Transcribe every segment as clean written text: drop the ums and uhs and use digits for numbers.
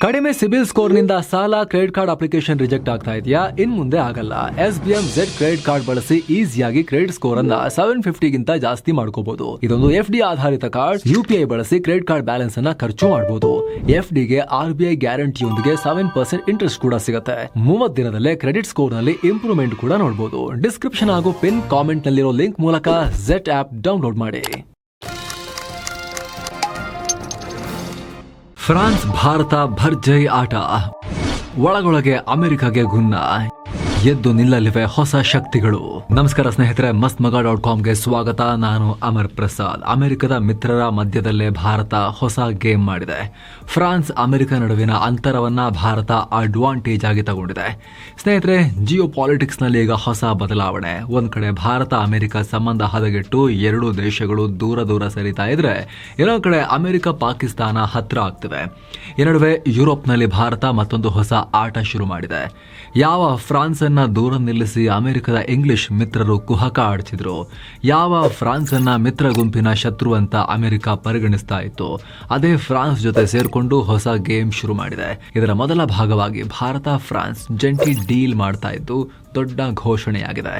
ಕಡಿಮೆ ಸಿಬಿಲ್ ಸ್ಕೋರ್ ನಿಂದ ಸಾಲ ಕ್ರೆಡಿಟ್ ಕಾರ್ಡ್ ಅಪ್ಲಿಕೇಶನ್ ರಿಜೆಕ್ಟ್ ಆಗ್ತಾ ಇದೆಯಾ? ಇನ್ ಮುಂದೆ ಆಗಲ್ಲ. SBM Z ಕ್ರೆಡಿಟ್ ಕಾರ್ಡ್ ಬಳಸಿ ಈಸಿಯಾಗಿ ಕ್ರೆಡಿಟ್ ಸ್ಕೋರ್ ಅನ್ನ 750 ಗಿಂತ ಜಾಸ್ತಿ ಮಾಡ್ಕೋಬಹುದು. ಇದೊಂದು FD ಆಧಾರಿತ ಕಾರ್ಡ್. UPI ಬಳಸಿ ಕ್ರೆಡಿಟ್ ಕಾರ್ಡ್ ಬ್ಯಾಲೆನ್ಸ್ ಅನ್ನ ಖರ್ಚು ಮಾಡಬಹುದು. FD ಗೆ RBI ಗ್ಯಾರಂಟಿಯೊಂದಿಗೆ 7% ಇಂಟ್ರೆಸ್ಟ್ ಕೂಡ ಸಿಗುತ್ತೆ. 30 ದಿನದಲ್ಲೇ ಕ್ರೆಡಿಟ್ ಸ್ಕೋರ್ ನಲ್ಲಿ ಇಂಪ್ರೂವ್ಮೆಂಟ್ ಕೂಡ ನೋಡಬಹುದು. ಡಿಸ್ಕ್ರಿಪ್ಷನ್ ಹಾಗೂ ಪಿನ್ ಕಾಮೆಂಟ್ ನಲ್ಲಿರೋ ಲಿಂಕ್ ಮೂಲಕ Z ಆಪ್ ಡೌನ್ಲೋಡ್ ಮಾಡಿ. ಫ್ರಾನ್ಸ್ ಭಾರತ ಭರ್ಜರಿ ಆಟ. ಒಳಗೊಳಗೆ ಅಮೆರಿಕಾಗೆ ಗುನ್ನ. ಎದ್ದು ನಿಲ್ಲಲಿವೆ ಹೊಸ ಶಕ್ತಿಗಳು. ನಮಸ್ಕಾರ ಸ್ನೇಹಿತರೆ, mastmaga.comಗೆ ಸ್ವಾಗತ. ನಾನು ಅಮರ್ ಪ್ರಸಾದ್. ಅಮೆರಿಕದ ಮಿತ್ರರ ಮಧ್ಯದಲ್ಲೇ ಭಾರತ ಹೊಸ ಗೇಮ್ ಮಾಡಿದೆ. ಫ್ರಾನ್ಸ್ ಅಮೆರಿಕ ನಡುವಿನ ಅಂತರವನ್ನ ಭಾರತ ಅಡ್ವಾಂಟೇಜ್ ಆಗಿ ತಗೊಂಡಿದೆ. ಸ್ನೇಹಿತರೆ, ಜಿಯೋ ಪಾಲಿಟಿಕ್ಸ್ ನಲ್ಲಿ ಈಗ ಹೊಸ ಬದಲಾವಣೆ. ಒಂದ್ ಕಡೆ ಭಾರತ ಅಮೆರಿಕ ಸಂಬಂಧ ಹದಗೆಟ್ಟು ಎರಡೂ ದೇಶಗಳು ದೂರ ದೂರ ಸರಿತಾ ಇದ್ರೆ, ಇನ್ನೊಂದು ಕಡೆ ಅಮೆರಿಕ ಪಾಕಿಸ್ತಾನ ಹತ್ರ ಆಗ್ತಿವೆ. ಈ ನಡುವೆ ಯುರೋಪ್ನಲ್ಲಿ ಭಾರತ ಮತ್ತೊಂದು ಹೊಸ ಆಟ ಶುರು ಮಾಡಿದೆ. ಯಾವ ಫ್ರಾನ್ಸ್ ಅನ್ನ ದೂರ ನಿಲ್ಲಿಸಿ ಅಮೆರಿಕದ ಇಂಗ್ಲಿಷ್ ಮಿತ್ರರು ಕುಹಕ ಆಡ್ತಿದ್ರು, ಯಾವ ಫ್ರಾನ್ಸ್ ಅನ್ನ ಮಿತ್ರ ಗುಂಪಿನ ಶತ್ರು ಅಂತ ಅಮೆರಿಕ ಪರಿಗಣಿಸ್ತಾ ಇತ್ತು, ಅದೇ ಫ್ರಾನ್ಸ್ ಜೊತೆ ಸೇರ್ಕೊಂಡು ಹೊಸ ಗೇಮ್ ಶುರು ಮಾಡಿದೆ. ಇದರ ಮೊದಲ ಭಾಗವಾಗಿ ಭಾರತ ಫ್ರಾನ್ಸ್ ಜಂಟಿ ಡೀಲ್ ಮಾಡ್ತಾ ಇದ್ದು ದೊಡ್ಡ ಘೋಷಣೆಯಾಗಿದೆ.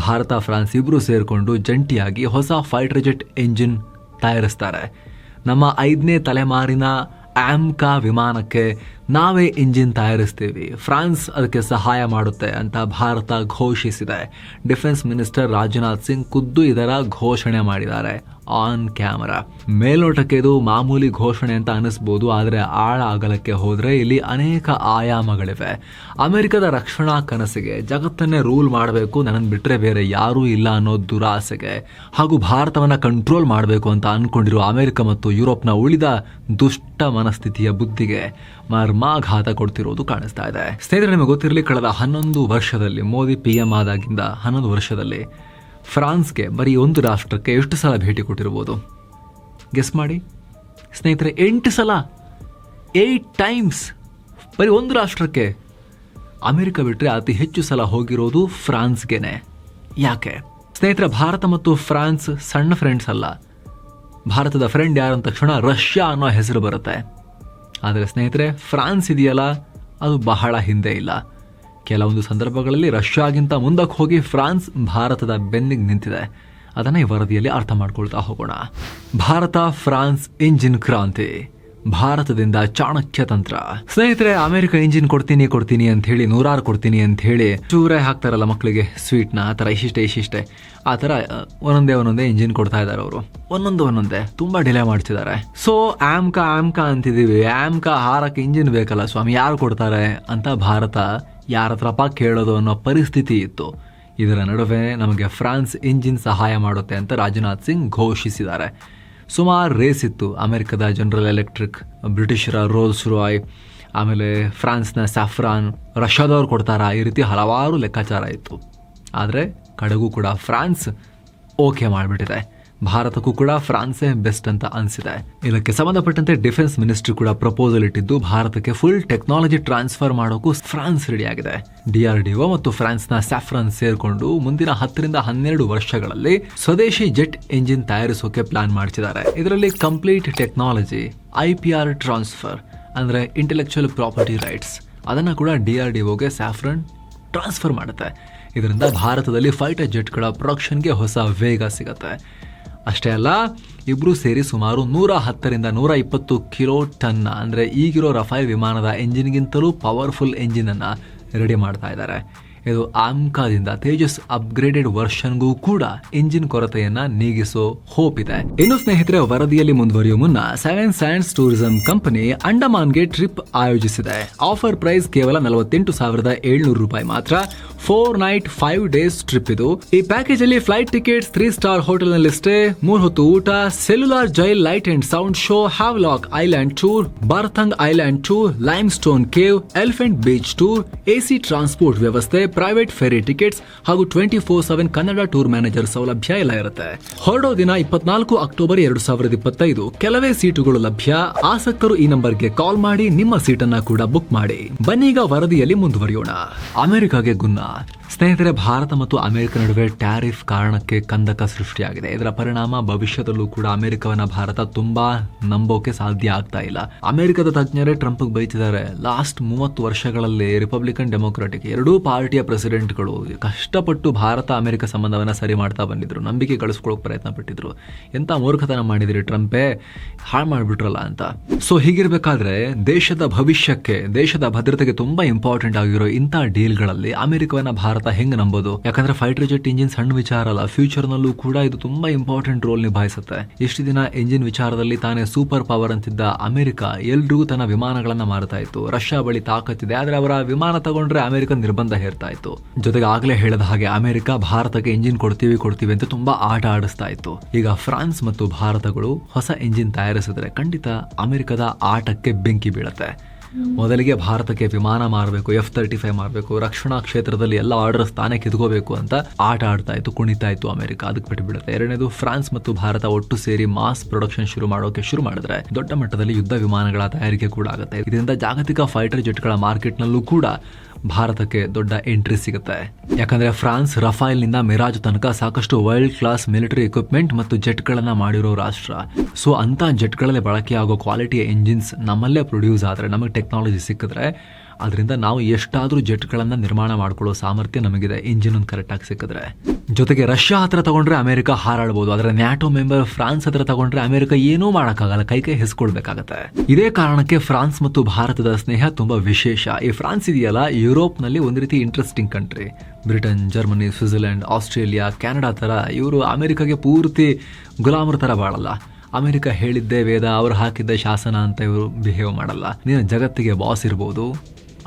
ಭಾರತ ಫ್ರಾನ್ಸ್ ಇಬ್ರು ಸೇರ್ಕೊಂಡು ಜಂಟಿಯಾಗಿ ಹೊಸ ಫೈಟರ್ ಜೆಟ್ ಎಂಜಿನ್ ತಯಾರಿಸ್ತಾರೆ. ನಮ್ಮ 5ನೇ ತಲೆಮಾರಿನ ಆಮ್ಕಾ ವಿಮಾನಕ್ಕೆ ನಾವೇ ಇಂಜಿನ್ ತಯಾರಿಸ್ತೀವಿ, ಫ್ರಾನ್ಸ್ ಅದಕ್ಕೆ ಸಹಾಯ ಮಾಡುತ್ತೆ ಅಂತ ಭಾರತ ಘೋಷಿಸಿದೆ. ಡಿಫೆನ್ಸ್ ಮಿನಿಸ್ಟರ್ ರಾಜನಾಥ್ ಸಿಂಗ್ ಖುದ್ದು ಇದರ ಘೋಷಣೆ ಮಾಡಿದ್ದಾರೆ ಆನ್ ಕ್ಯಾಮರಾ. ಮೇಲ್ನೋಟಕ್ಕೆ ಇದು ಮಾಮೂಲಿ ಘೋಷಣೆ ಅಂತ ಅನಿಸ್ಬೋದು, ಆದರೆ ಆಳ ಅಗಲಕ್ಕೆ ಹೋದ್ರೆ ಇಲ್ಲಿ ಅನೇಕ ಆಯಾಮಗಳಿವೆ. ಅಮೆರಿಕದ ರಕ್ಷಣಾ ಕನಸಿಗೆ, ಜಗತ್ತನ್ನೇ ರೂಲ್ ಮಾಡಬೇಕು, ನನ್ನನ್ನು ಬಿಟ್ರೆ ಬೇರೆ ಯಾರೂ ಇಲ್ಲ ಅನ್ನೋ ದುರಾಸೆಗೆ, ಹಾಗೂ ಭಾರತವನ್ನ ಕಂಟ್ರೋಲ್ ಮಾಡಬೇಕು ಅಂತ ಅನ್ಕೊಂಡಿರೋ ಅಮೆರಿಕ ಮತ್ತು ಯುರೋಪ್ನ ಉಳಿದ ದುಷ್ಟ ಮನಸ್ಥಿತಿಯ ಬುದ್ಧಿಗೆ ಮರ್ಮಾಘಾತ ಕೊಡ್ತಿರೋದು ಕಾಣಿಸ್ತಾ ಇದೆ. ಸ್ನೇಹಿತರೆ, ನಿಮಗೆ ಗೊತ್ತಿರಲಿ, ಕಳೆದ 11 ವರ್ಷದಲ್ಲಿ ಮೋದಿ PM ಆದಾಗಿಂದ 11 ವರ್ಷದಲ್ಲಿ ಫ್ರಾನ್ಸ್ಗೆ ಬರೀ ಒಂದು ರಾಷ್ಟ್ರಕ್ಕೆ ಎಷ್ಟು ಸಲ ಭೇಟಿ ಕೊಟ್ಟಿರ್ಬೋದು? ಗೆಸ್ ಮಾಡಿ ಸ್ನೇಹಿತರೆ. 8 ಸಲ, 8 ಟೈಮ್ಸ್ ಬರೀ ಒಂದು ರಾಷ್ಟ್ರಕ್ಕೆ. ಅಮೆರಿಕ ಬಿಟ್ಟರೆ ಅತಿ ಹೆಚ್ಚು ಸಲ ಹೋಗಿರೋದು ಫ್ರಾನ್ಸ್ಗೆನೆ. ಯಾಕೆ ಸ್ನೇಹಿತರೆ? ಭಾರತ ಮತ್ತು ಫ್ರಾನ್ಸ್ ಸಣ್ಣ ಫ್ರೆಂಡ್ಸ್ ಅಲ್ಲ. ಭಾರತದ ಫ್ರೆಂಡ್ ಯಾರು ಅಂದ ತಕ್ಷಣ ರಷ್ಯಾ ಅನ್ನೋ ಹೆಸರು ಬರುತ್ತೆ. ಆದರೆ ಸ್ನೇಹಿತರೆ, ಫ್ರಾನ್ಸ್ ಇದೆಯಲ್ಲ, ಅದು ಬಹಳ ಹಿಂದೆ ಇಲ್ಲ. ಕೆಲವೊಂದು ಸಂದರ್ಭಗಳಲ್ಲಿ ರಷ್ಯಾಗಿಂತ ಮುಂದಕ್ಕೆ ಹೋಗಿ ಫ್ರಾನ್ಸ್ ಭಾರತದ ಬೆನ್ನಿಗೆ ನಿಂತಿದೆ. ಅದನ್ನ ಈ ವರದಿಯಲ್ಲಿ ಅರ್ಥ ಮಾಡ್ಕೊಳ್ತಾ ಹೋಗೋಣ. ಭಾರತ ಫ್ರಾನ್ಸ್ ಇಂಜಿನ್ ಕ್ರಾಂತಿ. ಭಾರತದಿಂದ ಚಾಣಕ್ಯ ತಂತ್ರ. ಸ್ನೇಹಿತರೆ, ಅಮೆರಿಕ ಇಂಜಿನ್ ಕೊಡ್ತೀನಿ ಅಂತ ಹೇಳಿ 100 ಕೊಡ್ತೀನಿ ಅಂತ ಹೇಳಿ ಚೂರೇ ಹಾಕ್ತಾರಲ್ಲ ಮಕ್ಕಳಿಗೆ ಸ್ವೀಟ್ನ, ಆ ಥರ ಇಷ್ಟಿಷ್ಟೇ ಆ ಥರ ಒಂದೊಂದೇ ಇಂಜಿನ್ ಕೊಡ್ತಾ ಇದ್ದಾರೆ ಅವರು. ಒಂದೊಂದೇ ತುಂಬಾ ಡಿಲೇ ಮಾಡ್ತಿದ್ದಾರೆ. ಸೊ ಆಮ್ಕಾ ಅಂತಿದೀವಿ, ಆಮ್ಕಾ ಹಾರಕ್ಕೆ ಇಂಜಿನ್ ಬೇಕಲ್ಲ ಸ್ವಾಮಿ, ಯಾರು ಕೊಡ್ತಾರೆ ಅಂತ ಭಾರತ ಯಾರ ಹತ್ರಪ್ಪ ಕೇಳೋದು ಅನ್ನೋ ಪರಿಸ್ಥಿತಿ ಇತ್ತು. ಇದರ ನಡುವೆ ನಮಗೆ ಫ್ರಾನ್ಸ್ ಇಂಜಿನ್ ಸಹಾಯ ಮಾಡುತ್ತೆ ಅಂತ ರಾಜನಾಥ್ ಸಿಂಗ್ ಘೋಷಿಸಿದ್ದಾರೆ. ಸುಮಾರು ರೇಸ್ ಇತ್ತು. ಅಮೆರಿಕದ ಜನರಲ್ ಎಲೆಕ್ಟ್ರಿಕ್, ಬ್ರಿಟಿಷರ ರೋಲ್ಸ್ ರಾಯ್, ಆಮೇಲೆ ಫ್ರಾನ್ಸ್ನ ಸ್ಯಾಫ್ರಾನ್, ರಷ್ಯಾದವ್ರು ಕೊಡ್ತಾರಾ, ಈ ರೀತಿ ಹಲವಾರು ಲೆಕ್ಕಾಚಾರ ಇತ್ತು. ಆದರೆ ಕಡೆಗೂ ಕೂಡ ಫ್ರಾನ್ಸ್ ಓಕೆ ಮಾಡಿಬಿಟ್ಟಿದೆ. ಭಾರತಕ್ಕೂ ಕೂಡ ಫ್ರಾನ್ಸೇ ಬೆಸ್ಟ್ ಅಂತ ಅನಿಸಿದೆ. ಇದಕ್ಕೆ ಸಂಬಂಧಪಟ್ಟಂತೆ ಡಿಫೆನ್ಸ್ ಮಿನಿಸ್ಟ್ರಿ ಕೂಡ ಪ್ರಪೋಸಲ್ ಇಟ್ಟಿದ್ದು, ಭಾರತಕ್ಕೆ ಫುಲ್ ಟೆಕ್ನಾಲಜಿ ಟ್ರಾನ್ಸ್ಫರ್ ಮಾಡೋಕ್ಕೂ ಫ್ರಾನ್ಸ್ ರೆಡಿ ಆಗಿದೆ. DRDO ಮತ್ತು ಫ್ರಾನ್ಸ್ನ ಸ್ಯಾಫ್ರಾನ್ ಸೇರ್ಕೊಂಡು ಮುಂದಿನ 10 ರಿಂದ 12 ವರ್ಷಗಳಲ್ಲಿ ಸ್ವದೇಶಿ ಜೆಟ್ ಎಂಜಿನ್ ತಯಾರಿಸೋಕೆ ಪ್ಲಾನ್ ಮಾಡ್ತಿದ್ದಾರೆ. ಇದರಲ್ಲಿ ಕಂಪ್ಲೀಟ್ ಟೆಕ್ನಾಲಜಿ, IPR ಟ್ರಾನ್ಸ್ಫರ್ ಅಂದ್ರೆ ಇಂಟೆಲೆಕ್ಚುಯಲ್ ಪ್ರಾಪರ್ಟಿ ರೈಟ್ಸ್, ಅದನ್ನ ಕೂಡ DRDOಗೆ ಸ್ಯಾಫ್ರಾನ್ ಟ್ರಾನ್ಸ್ಫರ್ ಮಾಡುತ್ತೆ. ಇದರಿಂದ ಭಾರತದಲ್ಲಿ ಫೈಟರ್ ಜೆಟ್ಗಳ ಪ್ರೊಡಕ್ಷನ್ಗೆ ಹೊಸ ವೇಗ ಸಿಗುತ್ತೆ. ಅಷ್ಟೇ ಅಲ್ಲ, ಇಬ್ರು ಸೇರಿ ಸುಮಾರು 110 ರಿಂದ 120 ಕಿಲೋ ಟನ್ ಅಂದ್ರೆ ಈಗಿರೋ ರಫೇಲ್ ವಿಮಾನದ ಎಂಜಿನ್ಗಿಂತಲೂ ಪವರ್ಫುಲ್ ಎಂಜಿನ್ ಅನ್ನ ರೆಡಿ ಮಾಡ್ತಾ ಇದ್ದಾರೆ. ಇದು ಆಮ್ಕಾದಿಂದ ತೇಜಸ್ ಅಪ್ಗ್ರೇಡೆಡ್ ವರ್ಷನ್ಗೂ ಕೂಡ ಇಂಜಿನ್ ಕೊರತೆಯನ್ನ ನೀಗಿಸೋ ಹೋಪ್ ಇದೆ. ಇನ್ನು ಸ್ನೇಹಿತರೆ, ವರದಿಯಲ್ಲಿ ಮುಂದುವರಿಯುವ ಮುನ್ನ 7 ಸ್ಯಾಂಡ್ಸ್ ಟೂರಿಸಂ ಕಂಪನಿ ಅಂಡಮಾನ್ಗೆ ಟ್ರಿಪ್ ಆಯೋಜಿಸಿದೆ. ಆಫರ್ ಪ್ರೈಸ್ ಕೇವಲ 48,700 ರೂಪಾಯಿ ಮಾತ್ರ. 4 ನೈಟ್ 5 ಡೇಸ್ ಟ್ರಿಪ್ ಇದು. ಈ ಪ್ಯಾಕೇಜ್ ಅಲ್ಲಿ ಫ್ಲೈಟ್ ಟಿಕೆಟ್ಸ್, 3 ಸ್ಟಾರ್ ಹೋಟೆಲ್ ನಲ್ಲಿ ಸ್ಟೇ, 3 ಹೊತ್ತು ಊಟ, cellular jail light and sound show, Havelock island tour, Baratang island tour, limestone cave, elephant beach tour, AC transport ವ್ಯವಸ್ಥೆ, ಪ್ರೈವೇಟ್ ಫೆರಿ ಟಿಕೆಟ್ಸ್ ಹಾಗೂ 24/7 Kannada tour manager ಸೌಲಭ್ಯ ಎಲ್ಲ ಇರುತ್ತೆ. ಹೊರಡೋ ದಿನ 24 ಅಕ್ಟೋಬರ್ 2025. ಕೆಲವೇ ಸೀಟುಗಳು ಲಭ್ಯ. ಆಸಕ್ತರು ಈ ನಂಬರ್ಗೆ ಕಾಲ್ ಮಾಡಿ ನಿಮ್ಮ ಸೀಟನ್ನ ಕೂಡ ಬುಕ್ ಮಾಡಿ. ಬನ್ನೀಗ ವರದಿಯಲ್ಲಿ ಮುಂದುವರಿಯೋಣ. ಅಮೆರಿಕಾಗೆ ಗುನ್ನ. ಸ್ನೇಹಿತರೆ, ಭಾರತ ಮತ್ತು ಅಮೆರಿಕ ನಡುವೆ ಟ್ಯಾರಿಫ್ ಕಾರಣಕ್ಕೆ ಕಂದಕ ಸೃಷ್ಟಿಯಾಗಿದೆ. ಇದರ ಪರಿಣಾಮ ಭವಿಷ್ಯದಲ್ಲೂ ಕೂಡ ಅಮೆರಿಕವನ್ನ ಭಾರತ ತುಂಬಾ ನಂಬೋಕೆ ಸಾಧ್ಯ ಆಗ್ತಾ ಇಲ್ಲ. ಅಮೆರಿಕದ ತಜ್ಞರೇ ಟ್ರಂಪ್ ಬೈತಿದ್ದಾರೆ. ಲಾಸ್ಟ್ 30 ವರ್ಷಗಳಲ್ಲಿ ರಿಪಬ್ಲಿಕನ್ ಡೆಮೊಕ್ರಾಟಿಕ್ ಎರಡೂ ಪಾರ್ಟಿಯ ಪ್ರೆಸಿಡೆಂಟ್ಗಳು ಕಷ್ಟಪಟ್ಟು ಭಾರತ ಅಮೆರಿಕ ಸಂಬಂಧವನ್ನ ಸರಿ ಮಾಡ್ತಾ ಬಂದಿದ್ರು, ನಂಬಿಕೆ ಗಳಿಸ್ಕೊಳ್ಳೋಕೆ ಪ್ರಯತ್ನ ಪಟ್ಟಿದ್ರು. ಎಂತ ಮೂರ್ಖತನ ಮಾಡಿದ್ರಿ ಟ್ರಂಪೇ, ಹಾಳು ಮಾಡ್ಬಿಟ್ರಲ್ಲ ಅಂತ. ಸೊ ಹೀಗಿರ್ಬೇಕಾದ್ರೆ ದೇಶದ ಭವಿಷ್ಯಕ್ಕೆ, ದೇಶದ ಭದ್ರತೆಗೆ ತುಂಬಾ ಇಂಪಾರ್ಟೆಂಟ್ ಆಗಿರೋ ಇಂಥ ಡೀಲ್ಗಳಲ್ಲಿ ಅಮೆರಿಕವನ್ನ ಭಾರತ ಹೆಂಗ್ ನಂಬೋದು? ಯಾಕಂದ್ರೆ ಫೈಟರ್ ಜೆಟ್ ಇಂಜಿನ್ ಸಣ್ಣ ವಿಚಾರ ಅಲ್ಲ, ಫ್ಯೂಚರ್ ನಲ್ಲೂ ಕೂಡ ಇದು ತುಂಬಾ ಇಂಪಾರ್ಟೆಂಟ್ ರೋಲ್ ನಿಭಾಯಿಸುತ್ತೆ. ಎಷ್ಟು ದಿನ ಇಂಜಿನ್ ವಿಚಾರದಲ್ಲಿ ತಾನೇ ಸೂಪರ್ ಪವರ್ ಅಂತಿದ್ದ ಅಮೆರಿಕ ಎಲ್ರಿಗೂ ತನ್ನ ವಿಮಾನಗಳನ್ನ ಮಾರ್ತಾ ಇತ್ತು. ರಷ್ಯಾ ಬಳಿ ತಾಕತ್ತಿದೆ, ಆದ್ರೆ ಅವರ ವಿಮಾನ ತಗೊಂಡ್ರೆ ಅಮೆರಿಕ ನಿರ್ಬಂಧ ಹೇರ್ತಾ ಇತ್ತು. ಜೊತೆಗೆ ಆಗ್ಲೇ ಹೇಳಿದ ಹಾಗೆ ಅಮೆರಿಕ ಭಾರತಕ್ಕೆ ಇಂಜಿನ್ ಕೊಡ್ತೀವಿ ಅಂತ ತುಂಬಾ ಆಟ ಆಡಿಸ್ತಾ ಇತ್ತು. ಈಗ ಫ್ರಾನ್ಸ್ ಮತ್ತು ಭಾರತಗಳು ಹೊಸ ಇಂಜಿನ್ ತಯಾರಿಸಿದ್ರೆ ಖಂಡಿತ ಅಮೆರಿಕದ ಆಟಕ್ಕೆ ಬೆಂಕಿ ಬೀಳುತ್ತೆ. ಮೊದಲಿಗೆ ಭಾರತಕ್ಕೆ ವಿಮಾನ ಮಾರಬೇಕು, F-35 ಮಾರಬೇಕು, ರಕ್ಷಣಾ ಕ್ಷೇತ್ರದಲ್ಲಿ ಎಲ್ಲ ಆರ್ಡರ್ಸ್ ತಾನೇ ಕಿತ್ಕೋಬೇಕು ಅಂತ ಆಟ ಆಡ್ತಾ ಇತ್ತು, ಕುಣಿತಾ ಇತ್ತು ಅಮೆರಿಕ. ಅದಕ್ಕೆ ಬಿಟ್ಟು ಬಿಡುತ್ತೆ. ಎರಡನೇದು, ಫ್ರಾನ್ಸ್ ಮತ್ತು ಭಾರತ ಒಟ್ಟು ಸೇರಿ ಮಾಸ್ ಪ್ರೊಡಕ್ಷನ್ ಶುರು ಮಾಡಿದ್ರೆ ದೊಡ್ಡ ಮಟ್ಟದಲ್ಲಿ ಯುದ್ಧ ವಿಮಾನಗಳ ತಯಾರಿಕೆ ಕೂಡ ಆಗುತ್ತೆ. ಇದರಿಂದ ಜಾಗತಿಕ ಫೈಟರ್ ಜೆಟ್ಗಳ ಮಾರ್ಕೆಟ್ ನಲ್ಲೂ ಕೂಡ ಭಾರತಕ್ಕೆ ದೊಡ್ಡ ಎಂಟ್ರಿ ಸಿಗುತ್ತೆ. ಯಾಕಂದ್ರೆ ಫ್ರಾನ್ಸ್ ರಫೈಲ್ ನಿಂದ ಮಿರಾಜ್ ತನಕ ಸಾಕಷ್ಟು ವರ್ಲ್ಡ್ ಕ್ಲಾಸ್ ಮಿಲಿಟರಿ ಎಕ್ವಿಪ್ಮೆಂಟ್ ಮತ್ತು ಜೆಟ್ ಗಳನ್ನ ಮಾಡಿರೋ ರಾಷ್ಟ್ರ. ಸೊ ಅಂತ ಜೆಟ್ ಗಳಲ್ಲಿ ಬಳಕೆಯಾಗೋ ಕ್ವಾಲಿಟಿಯ ಇಂಜಿನ್ಸ್ ನಮ್ಮಲ್ಲೇ ಪ್ರೊಡ್ಯೂಸ್ ಆದ್ರೆ, ನಮಗೆ ಟೆಕ್ನಾಲಜಿ ಸಿಕ್ಕಿದ್ರೆ ಅದರಿಂದ ನಾವು ಎಷ್ಟಾದ್ರೂ ಜೆಟ್ಗಳನ್ನ ನಿರ್ಮಾಣ ಮಾಡ್ಕೊಳ್ಳೋ ಸಾಮರ್ಥ್ಯ ನಮಗಿದೆ, ಇಂಜಿನ್ ಒಂದು ಕರೆಕ್ಟ್ ಆಗಿ ಸಿಕ್ಕಿದ್ರೆ. ಜೊತೆಗೆ ರಷ್ಯಾ ಹತ್ರ ತಗೊಂಡ್ರೆ ಅಮೆರಿಕ ಹಾರಾಡಬಹುದು, ಆದ್ರೆ ನ್ಯಾಟೋ ಮೆಂಬರ್ ಫ್ರಾನ್ಸ್ ಹತ್ರ ತಗೊಂಡ್ರೆ ಅಮೆರಿಕ ಏನೂ ಮಾಡಕ್ಕಾಗಲ್ಲ, ಕೈ ಹೆಸ್ಕೊಳ್ಬೇಕಾಗತ್ತೆ. ಇದೇ ಕಾರಣಕ್ಕೆ ಫ್ರಾನ್ಸ್ ಮತ್ತು ಭಾರತದ ಸ್ನೇಹ ತುಂಬಾ ವಿಶೇಷ. ಈ ಫ್ರಾನ್ಸ್ ಇದೆಯಲ್ಲ, ಯುರೋಪ್ ನಲ್ಲಿ ಒಂದು ರೀತಿ interesting country. Britain, Germany, Switzerland, Australia, Canada ತರ ಇವರು ಅಮೆರಿಕಾಗೆ ಪೂರ್ತಿ ಗುಲಾಮರ ತರ ಬಾಳಲ್ಲ. ಅಮೆರಿಕ ಹೇಳಿದ್ದೇ ವೇದ, ಅವರು ಹಾಕಿದ್ದ ಶಾಸನ ಅಂತ ಇವರು ಬಿಹೇವ್ ಮಾಡಲ್ಲ. ನೀನು ಜಗತ್ತಿಗೆ ಬಾಸ್ ಇರ್ಬೋದು,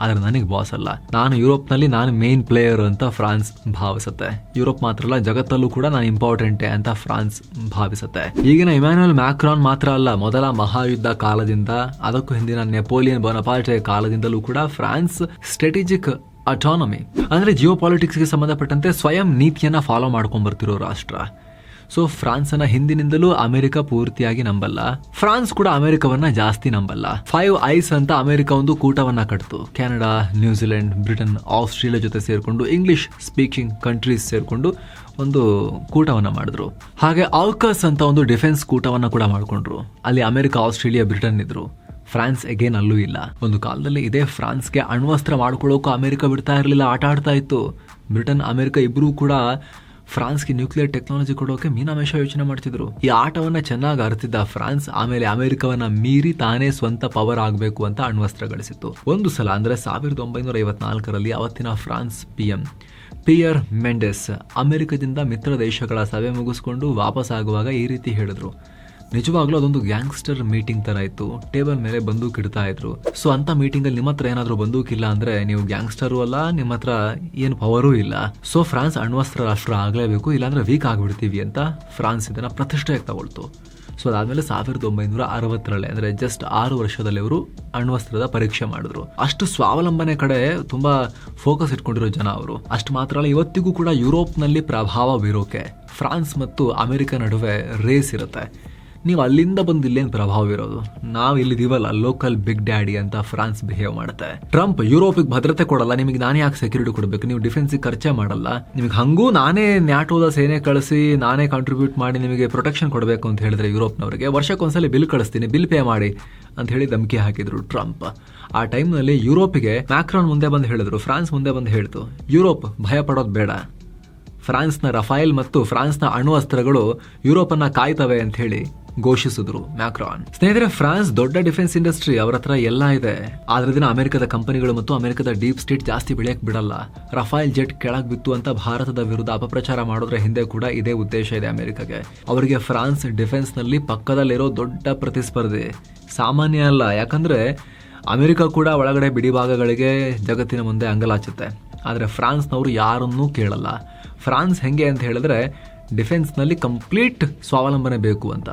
ಆದ್ರೆ ನನಗೆ ಬಾಸ್ ಅಲ್ಲ, ನಾನು ಯುರೋಪ್ನಲ್ಲಿ ನಾನು ಮೇನ್ ಪ್ಲೇಯರ್ ಅಂತ ಫ್ರಾನ್ಸ್ ಭಾವಿಸುತ್ತೆ. ಯುರೋಪ್ ಮಾತ್ರ ಅಲ್ಲ, ಜಗತ್ತಲ್ಲೂ ಕೂಡ ನಾನು ಇಂಪಾರ್ಟೆಂಟೇ ಅಂತ ಫ್ರಾನ್ಸ್ ಭಾವಿಸುತ್ತೆ. ಈಗಿನ ಇಮ್ಯಾನ್ಯುಯಲ್ ಮ್ಯಾಕ್ರಾನ್ ಮಾತ್ರ ಅಲ್ಲ, ಮೊದಲ ಮಹಾಯುದ್ಧ ಕಾಲದಿಂದ, ಅದಕ್ಕೂ ಹಿಂದಿನ ನೆಪೋಲಿಯನ್ ಬೋನಪಾರ್ಟೆ ಕಾಲದಿಂದಲೂ ಕೂಡ ಫ್ರಾನ್ಸ್ ಸ್ಟ್ರಾಟಜಿಕ್ ಅಟಾನಮಿ ಅಂದ್ರೆ ಜಿಯೋ ಪಾಲಿಟಿಕ್ಸ್ಗೆ ಸಂಬಂಧಪಟ್ಟಂತೆ ಸ್ವಯಂ ನೀತಿಯನ್ನ ಫಾಲೋ ಮಾಡ್ಕೊಂಡ್ ಬರ್ತಿರೋ ರಾಷ್ಟ್ರ. ಸೊ ಫ್ರಾನ್ಸ್ ಹಿಂದಿನಿಂದಲೂ ಅಮೆರಿಕ ಪೂರ್ತಿಯಾಗಿ ನಂಬಲ್ಲ, ಫ್ರಾನ್ಸ್ ಕೂಡ ಅಮೆರಿಕವನ್ನ ಜಾಸ್ತಿ ನಂಬಲ್ಲ. 5 ಐಸ್ ಅಂತ ಅಮೆರಿಕ ಒಂದು ಕೂಟವನ್ನ ಕಟ್ತು. ಕೆನಡಾ, ನ್ಯೂಜಿಲೆಂಡ್, ಬ್ರಿಟನ್, ಆಸ್ಟ್ರೇಲಿಯಾ ಜೊತೆ ಸೇರ್ಕೊಂಡು ಇಂಗ್ಲಿಷ್ ಸ್ಪೀಕಿಂಗ್ ಕಂಟ್ರೀಸ್ ಸೇರ್ಕೊಂಡು ಒಂದು ಕೂಟವನ್ನ ಮಾಡಿದ್ರು. ಹಾಗೆ ಆಲ್ಕಸ್ ಅಂತ ಒಂದು ಡಿಫೆನ್ಸ್ ಕೂಟವನ್ನ ಕೂಡ ಮಾಡ್ಕೊಂಡ್ರು. ಅಲ್ಲಿ ಅಮೆರಿಕ, ಆಸ್ಟ್ರೇಲಿಯಾ, ಬ್ರಿಟನ್ ಇದ್ರು. ಫ್ರಾನ್ಸ್ ಅಗೇನ್ ಅಲ್ಲೂ ಇಲ್ಲ. ಒಂದು ಕಾಲದಲ್ಲಿ ಇದೇ ಫ್ರಾನ್ಸ್ಗೆ ಅಣ್ವಸ್ತ್ರ ಮಾಡ್ಕೊಳ್ಳೋಕೆ ಅಮೆರಿಕ ಬಿಡ್ತಾ ಇರಲಿಲ್ಲ, ಆಟ ಆಡ್ತಾ ಇತ್ತು. ಬ್ರಿಟನ್, ಅಮೆರಿಕ ಇಬ್ರು ಕೂಡ ಫ್ರಾನ್ಸ್ಗೆ ನ್ಯೂಕ್ಲಿಯರ್ ಟೆಕ್ನಾಲಜಿ ಕೊಡೋಕೆ ಮೀನಾಮೇಷ ಯೋಚನೆ ಮಾಡ್ತಿದ್ರು. ಈ ಆಟವನ್ನ ಚೆನ್ನಾಗಿ ಅರ್ತಿದ್ದ ಫ್ರಾನ್ಸ್ ಆಮೇಲೆ ಅಮೆರಿಕವನ್ನ ಮೀರಿ ತಾನೇ ಸ್ವಂತ ಪವರ್ ಆಗಬೇಕು ಅಂತ ಅಣ್ವಸ್ತ್ರ ಗಳಿಸಿತ್ತು. ಒಂದು ಸಲ ಅಂದ್ರೆ 1954ರಲ್ಲಿ ಅವತ್ತಿನ ಫ್ರಾನ್ಸ್ ಪಿಯರ್ ಮೆಂಡೆಸ್ ಅಮೆರಿಕದಿಂದ ಮಿತ್ರ ದೇಶಗಳ ಸಭೆ ಮುಗಿಸ್ಕೊಂಡು ವಾಪಸ್ ಆಗುವಾಗ ಈ ರೀತಿ ಹೇಳಿದ್ರು. ನಿಜವಾಗ್ಲೂ ಅದೊಂದು ಗ್ಯಾಂಗ್ಸ್ಟರ್ ಮೀಟಿಂಗ್ ತರ ಇತ್ತು. ಟೇಬಲ್ ಮೇಲೆ ಬಂದೂಕ್ ಇಡ್ತಾ ಇದ್ರು. ಸೊ ಅಂತ ಮೀಟಿಂಗ್ ಅಲ್ಲಿ ನಿಮ್ಮ ಹತ್ರ ಏನಾದ್ರು ಬಂದೂಕ್ ಇಲ್ಲ ಅಂದ್ರೆ ನೀವು ಗ್ಯಾಂಗ್ಸ್ಟರು ಅಲ್ಲ, ನಿಮ್ಮ ಹತ್ರ ಏನು ಪವರೂ ಇಲ್ಲ. ಸೊ ಫ್ರಾನ್ಸ್ ಅಣ್ವಸ್ತ್ರ ರಾಷ್ಟ್ರ ಆಗ್ಲೇಬೇಕು, ಇಲ್ಲಾಂದ್ರೆ ವೀಕ್ ಆಗ್ಬಿಡ್ತೀವಿ ಅಂತ ಫ್ರಾನ್ಸ್ ಇದನ್ನ ಪ್ರತಿಷ್ಠೆಯಾಗಿ ತಗೊಳ್ತು. ಸೊ ಅದಾದ್ಮೇಲೆ 1960ರಲ್ಲಿ ಅಂದ್ರೆ ಜಸ್ಟ್ 6 ವರ್ಷದಲ್ಲಿ ಅವರು ಅಣ್ವಸ್ತ್ರದ ಪರೀಕ್ಷೆ ಮಾಡಿದ್ರು. ಅಷ್ಟು ಸ್ವಾವಲಂಬನೆ ಕಡೆ ತುಂಬಾ ಫೋಕಸ್ ಇಟ್ಕೊಂಡಿರೋ ಜನ ಅವರು. ಅಷ್ಟು ಮಾತ್ರ ಅಲ್ಲ, ಇವತ್ತಿಗೂ ಕೂಡ ಯುರೋಪ್ ನಲ್ಲಿ ಪ್ರಭಾವ ಬೀರೋಕೆ ಫ್ರಾನ್ಸ್ ಮತ್ತು ಅಮೆರಿಕ ನಡುವೆ ರೇಸ್ ಇರುತ್ತೆ. ನೀವು ಅಲ್ಲಿಂದ ಬಂದು ಇಲ್ಲೇನು ಪ್ರಭಾವ ಇರೋದು, ನಾವು ಇಲ್ಲಿದೀವಲ್ಲ ಲೋಕಲ್ ಬಿಗ್ ಡ್ಯಾಡಿ ಅಂತ ಫ್ರಾನ್ಸ್ ಬಿಹೇವ್ ಮಾಡುತ್ತೆ. ಟ್ರಂಪ್ ಯುರೋಪಿಗೆ ಭದ್ರತೆ ಕೊಡಲ್ಲ, ನಿಮಗೆ ನಾನೇ ಯಾಕೆ ಸೆಕ್ಯೂರಿಟಿ ಕೊಡಬೇಕು, ನೀವು ಡಿಫೆನ್ಸಿಗೆ ಖರ್ಚೆ ಮಾಡಲ್ಲ, ನಿಮಗೆ ಹಂಗೂ ನಾನೇ ನ್ಯಾಟೋದ ಸೇನೆ ಕಳಿಸಿ ನಾನೇ ಕಾಂಟ್ರಿಬ್ಯೂಟ್ ಮಾಡಿ ನಿಮಗೆ ಪ್ರೊಟೆಕ್ಷನ್ ಕೊಡಬೇಕು ಅಂತ ಹೇಳಿದ್ರೆ ಯುರೋಪ್ನವರಿಗೆ ವರ್ಷಕ್ಕೊಂದ್ಸಲಿ ಬಿಲ್ ಕಳಿಸ್ತೀನಿ, ಬಿಲ್ ಪೇ ಮಾಡಿ ಅಂತ ಹೇಳಿ ಧಮಕಿ ಹಾಕಿದ್ರು ಟ್ರಂಪ್. ಆ ಟೈಮ್ನಲ್ಲಿ ಯುರೋಪಿಗೆ ಮ್ಯಾಕ್ರಾನ್ ಮುಂದೆ ಬಂದು ಹೇಳಿದ್ರು, ಫ್ರಾನ್ಸ್ ಮುಂದೆ ಬಂದು ಹೇಳ್ತು, ಯುರೋಪ್ ಭಯ ಪಡೋದು ಬೇಡ, ಫ್ರಾನ್ಸ್ನ ರಫೈಲ್ ಮತ್ತು ಫ್ರಾನ್ಸ್ನ ಅಣ್ವಸ್ತ್ರಗಳು ಯುರೋಪನ್ನ ಕಾಯ್ತವೆ ಅಂತ ಹೇಳಿ ಘೋಷಿಸಿದ್ರು ಮ್ಯಾಕ್ರಾನ್. ಸ್ನೇಹಿತರೆ, ಫ್ರಾನ್ಸ್ ದೊಡ್ಡ ಡಿಫೆನ್ಸ್ ಇಂಡಸ್ಟ್ರಿ, ಅವರ ಹತ್ರ ಎಲ್ಲ ಇದೆ. ಆದ್ರೆ ದಿನ ಅಮೆರಿಕದ ಕಂಪನಿಗಳು ಮತ್ತು ಅಮೆರಿಕದ ಡೀಪ್ ಸ್ಟೇಟ್ ಜಾಸ್ತಿ ಬೆಳೆಯಕ್ ಬಿಡಲ್ಲ. ರಫೈಲ್ ಜೆಟ್ ಕೆಳಗ್ ಬಿತ್ತು ಅಂತ ಭಾರತದ ವಿರುದ್ಧ ಅಪಪ್ರಚಾರ ಮಾಡೋದ್ರ ಹಿಂದೆ ಕೂಡ ಇದೇ ಉದ್ದೇಶ ಇದೆ ಅಮೆರಿಕಗೆ. ಅವರಿಗೆ ಫ್ರಾನ್ಸ್ ಡಿಫೆನ್ಸ್ ನಲ್ಲಿ ಪಕ್ಕದಲ್ಲಿರೋ ದೊಡ್ಡ ಪ್ರತಿಸ್ಪರ್ಧಿ, ಸಾಮಾನ್ಯ ಅಲ್ಲ. ಯಾಕಂದ್ರೆ ಅಮೆರಿಕ ಕೂಡ ಒಳಗಡೆ ಬಿಡಿಭಾಗಗಳಿಗೆ ಜಗತ್ತಿನ ಮುಂದೆ ಅಂಗಲಾಚುತ್ತೆ. ಆದ್ರೆ ಫ್ರಾನ್ಸ್ನವರು ಯಾರನ್ನೂ ಕೇಳಲ್ಲ. ಫ್ರಾನ್ಸ್ ಹೆಂಗೆ ಅಂತ ಹೇಳಿದ್ರೆ ಡಿಫೆನ್ಸ್ನಲ್ಲಿ ಕಂಪ್ಲೀಟ್ ಸ್ವಾವಲಂಬನೆ ಬೇಕು ಅಂತ.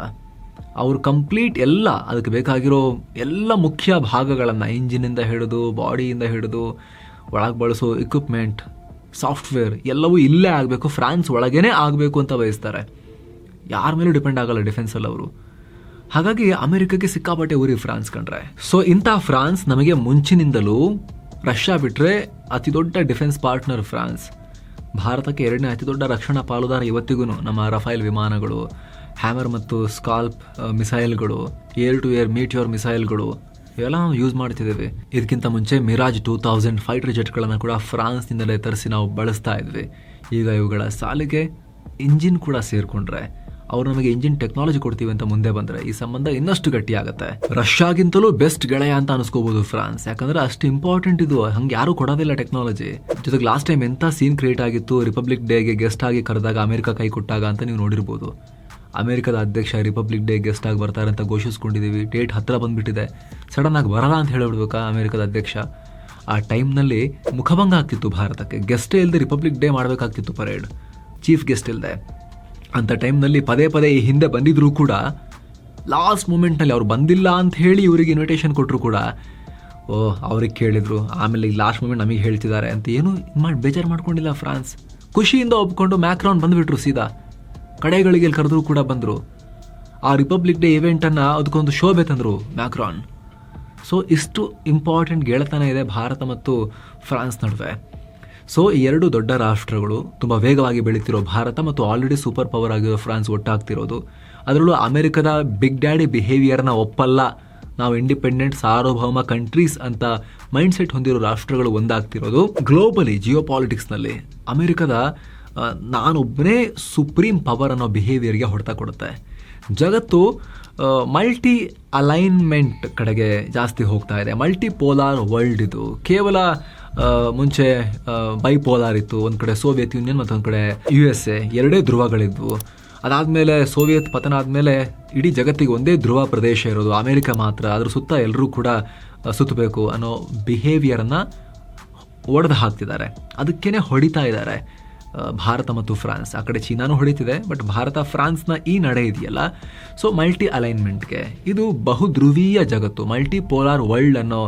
ಅವರು ಕಂಪ್ಲೀಟ್ ಎಲ್ಲ ಅದಕ್ಕೆ ಬೇಕಾಗಿರೋ ಎಲ್ಲ ಮುಖ್ಯ ಭಾಗಗಳನ್ನು, ಇಂಜಿನಿಂದ ಹಿಡಿದು ಬಾಡಿಯಿಂದ ಹಿಡಿದು ಒಳಗೆ ಬಳಸೋ ಇಕ್ವಿಪ್ಮೆಂಟ್, ಸಾಫ್ಟ್ವೇರ್ ಎಲ್ಲವೂ ಇಲ್ಲೇ ಆಗಬೇಕು, ಫ್ರಾನ್ಸ್ ಒಳಗೇನೆ ಆಗಬೇಕು ಅಂತ ಬಯಸ್ತಾರೆ. ಯಾರ ಮೇಲೂ ಡಿಪೆಂಡ್ ಆಗಲ್ಲ ಡಿಫೆನ್ಸಲ್ಲಿ ಅವರು. ಹಾಗಾಗಿ ಅಮೆರಿಕಕ್ಕೆ ಸಿಕ್ಕಾಪಟ್ಟೆ ಊರಿ ಫ್ರಾನ್ಸ್ ಕಂಡ್ರೆ. ಸೊ ಇಂಥ ಫ್ರಾನ್ಸ್ ನಮಗೆ ಮುಂಚಿನಿಂದಲೂ ರಷ್ಯಾ ಬಿಟ್ರೆ ಅತಿ ದೊಡ್ಡ ಡಿಫೆನ್ಸ್ ಪಾರ್ಟ್ನರ್ ಫ್ರಾನ್ಸ್. ಭಾರತಕ್ಕೆ ಎರಡನೇ ಅತಿ ದೊಡ್ಡ ರಕ್ಷಣಾ ಪಾಲುದಾರ ಇವತ್ತಿಗೂ ನಮ್ಮ ರಫೇಲ್ ವಿಮಾನಗಳು, ಹ್ಯಾಮರ್ ಮತ್ತು ಸ್ಕಾಲ್ಪ್ ಮಿಸೈಲ್ಗಳು, ಏರ್ ಟು ಏರ್ ಮೀಟಿಯೋರ್ ಮಿಸೈಲ್ಗಳು ಇವೆಲ್ಲ ನಾವು ಯೂಸ್ ಮಾಡ್ತಿದ್ದೇವೆ. ಇದಕ್ಕಿಂತ ಮುಂಚೆ ಮಿರಾಜ್ 2000 ಫೈಟರ್ ಜೆಟ್ಗಳನ್ನು ಕೂಡ ಫ್ರಾನ್ಸ್ನಿಂದಲೇ ತರಿಸಿ ನಾವು ಬಳಸ್ತಾ ಇದ್ವಿ. ಈಗ ಇವುಗಳ ಸಾಲಿಗೆ ಇಂಜಿನ್ ಕೂಡ ಸೇರಿಕೊಂಡ್ರೆ, ಅವ್ರು ನಮಗೆ ಇಂಜಿನ್ ಟೆಕ್ನಾಲಜಿ ಕೊಡ್ತೀವಿ ಅಂತ ಮುಂದೆ ಬಂದರೆ ಈ ಸಂಬಂಧ ಇನ್ನಷ್ಟು ಗಟ್ಟಿಯಾಗುತ್ತೆ. ರಷ್ಯಾಗಿಂತಲೂ ಬೆಸ್ಟ್ ಗೆಳೆಯ ಅಂತ ಅನಿಸ್ಕೋಬಹುದು ಫ್ರಾನ್ಸ್, ಯಾಕಂದ್ರೆ ಅಷ್ಟು ಇಂಪಾರ್ಟೆಂಟ್ ಇದು, ಹಂಗೆ ಯಾರು ಕೊಡೋದಿಲ್ಲ ಟೆಕ್ನಾಲಜಿ. ಜೊತೆಗೆ ಲಾಸ್ಟ್ ಟೈಮ್ ಎಂಥ ಸೀನ್ ಕ್ರಿಯೇಟ್ ಆಗಿತ್ತು, ರಿಪಬ್ಲಿಕ್ ಡೇಗೆ ಗೆಸ್ಟ್ ಆಗಿ ಕರೆದಾಗ ಅಮೆರಿಕ ಕೈ ಕೊಟ್ಟಾಗ ಅಂತ ನೀವು ನೋಡಿರ್ಬೋದು. ಅಮೆರಿಕದ ಅಧ್ಯಕ್ಷ ರಿಪಬ್ಲಿಕ್ ಡೇ ಗೆಸ್ಟ್ ಆಗಿ ಬರ್ತಾರೆ ಅಂತ ಘೋಷಿಸ್ಕೊಂಡಿದ್ದೀವಿ, ಡೇಟ್ ಹತ್ತಿರ ಬಂದ್ಬಿಟ್ಟಿದೆ, ಸಡನ್ ಆಗಿ ಬರಲ್ಲ ಅಂತ ಹೇಳಿಬಿಡ್ಬೇಕಾ ಅಮೆರಿಕದ ಅಧ್ಯಕ್ಷ. ಆ ಟೈಮ್ನಲ್ಲಿ ಮುಖಭಂಗ ಆಗ್ತಿತ್ತು ಭಾರತಕ್ಕೆ, ಗೆಸ್ಟೇ ಇಲ್ಲದೆ ರಿಪಬ್ಲಿಕ್ ಡೇ ಮಾಡಬೇಕಾಗ್ತಿತ್ತು ಪರೇಡ್, ಚೀಫ್ ಗೆಸ್ಟ್ ಇಲ್ಲದೆ. ಅಂಥ ಟೈಮ್ನಲ್ಲಿ ಪದೇ ಪದೇ ಈ ಹಿಂದೆ ಬಂದಿದ್ರೂ ಕೂಡ ಲಾಸ್ಟ್ ಮೂಮೆಂಟ್ನಲ್ಲಿ ಅವ್ರು ಬಂದಿಲ್ಲ ಅಂತ ಹೇಳಿ ಇವರಿಗೆ ಇನ್ವಿಟೇಷನ್ ಕೊಟ್ಟರು ಕೂಡ ಅವ್ರಿಗೆ ಕೇಳಿದ್ರು, ಆಮೇಲೆ ಈ ಲಾಸ್ಟ್ ಮೂಮೆಂಟ್ ನಮಗೆ ಹೇಳ್ತಿದ್ದಾರೆ ಅಂತ ಏನು ಬೇಜಾರು ಮಾಡ್ಕೊಂಡಿಲ್ಲ ಫ್ರಾನ್ಸ್. ಖುಷಿಯಿಂದ ಒಪ್ಕೊಂಡು ಮ್ಯಾಕ್ರಾನ್ ಬಂದುಬಿಟ್ರು, ಸೀದಾ ಕಡೆಗಳಿಗೆ ಕರೆದ್ರು ಕೂಡ ಬಂದರು. ಆ ರಿಪಬ್ಲಿಕ್ ಡೇ ಇವೆಂಟನ್ನು ಅದಕ್ಕೊಂದು ಶೋಭೆ ತಂದರು ಮ್ಯಾಕ್ರಾನ್. ಸೊ ಇಷ್ಟು ಇಂಪಾರ್ಟೆಂಟ್ ಗೆಳೆತನ ಇದೆ ಭಾರತ ಮತ್ತು ಫ್ರಾನ್ಸ್ ನಡುವೆ. ಸೊ ಈ ಎರಡು ದೊಡ್ಡ ರಾಷ್ಟ್ರಗಳು ತುಂಬ ವೇಗವಾಗಿ ಬೆಳೀತಿರೋ ಭಾರತ ಮತ್ತು ಆಲ್ರೆಡಿ ಸೂಪರ್ ಪವರ್ ಆಗಿರೋ ಫ್ರಾನ್ಸ್ ಒಟ್ಟಾಗ್ತಿರೋದು. ಅದರಲ್ಲೂ ಅಮೆರಿಕದ ಬಿಗ್ ಡ್ಯಾಡಿ ಬಿಹೇವಿಯರ್ನ ಒಪ್ಪಲ್ಲ, ನಾವು ಇಂಡಿಪೆಂಡೆಂಟ್ ಸಾರ್ವಭೌಮ ಕಂಟ್ರೀಸ್ ಅಂತ ಮೈಂಡ್ ಸೆಟ್ ಹೊಂದಿರೋ ರಾಷ್ಟ್ರಗಳು ಒಂದಾಗ್ತಿರೋದು. ಗ್ಲೋಬಲಿ ಜಿಯೋ ಪಾಲಿಟಿಕ್ಸ್ನಲ್ಲಿ ಅಮೆರಿಕದ ನಾನೊಬ್ಬನೇ ಸುಪ್ರೀಂ ಪವರ್ ಅನ್ನೋ ಬಿಹೇವಿಯರ್ಗೆ ಹೊಡೆತ ಕೊಡುತ್ತೆ. ಜಗತ್ತು ಮಲ್ಟಿ ಅಲೈನ್ಮೆಂಟ್ ಕಡೆಗೆ ಜಾಸ್ತಿ ಹೋಗ್ತಾ ಇದೆ. ಮಲ್ಟಿ ಪೋಲಾರ್ ವರ್ಲ್ಡ್ ಇದು. ಕೇವಲ ಮುಂಚೆ ಬೈಪೋಲಾರ್ ಇತ್ತು, ಒಂದು ಕಡೆ ಸೋವಿಯತ್ ಯೂನಿಯನ್ ಮತ್ತೊಂದು ಕಡೆ USA, ಎರಡೇ ಧ್ರುವಗಳಿದ್ವು. ಅದಾದಮೇಲೆ ಸೋವಿಯತ್ ಪತನ ಆದಮೇಲೆ ಇಡೀ ಜಗತ್ತಿಗೆ ಒಂದೇ ಧ್ರುವ ಪ್ರದೇಶ ಇರೋದು, ಅಮೆರಿಕ ಮಾತ್ರ, ಅದ್ರ ಸುತ್ತ ಎಲ್ಲರೂ ಕೂಡ ಸುತ್ತಬೇಕು ಅನ್ನೋ ಬಿಹೇವಿಯರನ್ನು ಒಡೆದು ಹಾಕ್ತಿದ್ದಾರೆ. ಅದಕ್ಕೇನೆ ಹೊಡಿತಾ ಇದ್ದಾರೆ ಭಾರತ ಮತ್ತು ಫ್ರಾನ್ಸ್. ಆ ಕಡೆ ಚೀನಾನೂ ಹೊಡಿತಿದೆ, ಬಟ್ ಭಾರತ ಫ್ರಾನ್ಸ್ನ ಈ ನಡೆ ಇದೆಯಲ್ಲ, ಸೊ ಮಲ್ಟಿ ಅಲೈನ್ಮೆಂಟ್ಗೆ ಇದು ಬಹುಧ್ರುವೀಯ ಜಗತ್ತು, ಮಲ್ಟಿ ಪೋಲಾರ್ ವರ್ಲ್ಡ್ ಅನ್ನೋ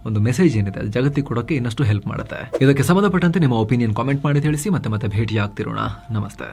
ಒಂದು ಮೆಸೇಜ್ ಏನಿದೆ ಅದು ಜಗತ್ತಿಗೆ ಕೊಡೋಕ್ಕೆ ಇನ್ನಷ್ಟು ಹೆಲ್ಪ್ ಮಾಡುತ್ತೆ. ಇದಕ್ಕೆ ಸಂಬಂಧಪಟ್ಟಂತೆ ನಿಮ್ಮ ಒಪಿನಿಯನ್ ಕಾಮೆಂಟ್ ಮಾಡಿ ತಿಳಿಸಿ. ಮತ್ತೆ ಭೇಟಿ ಆಗ್ತಿರೋಣ. ನಮಸ್ತೆ.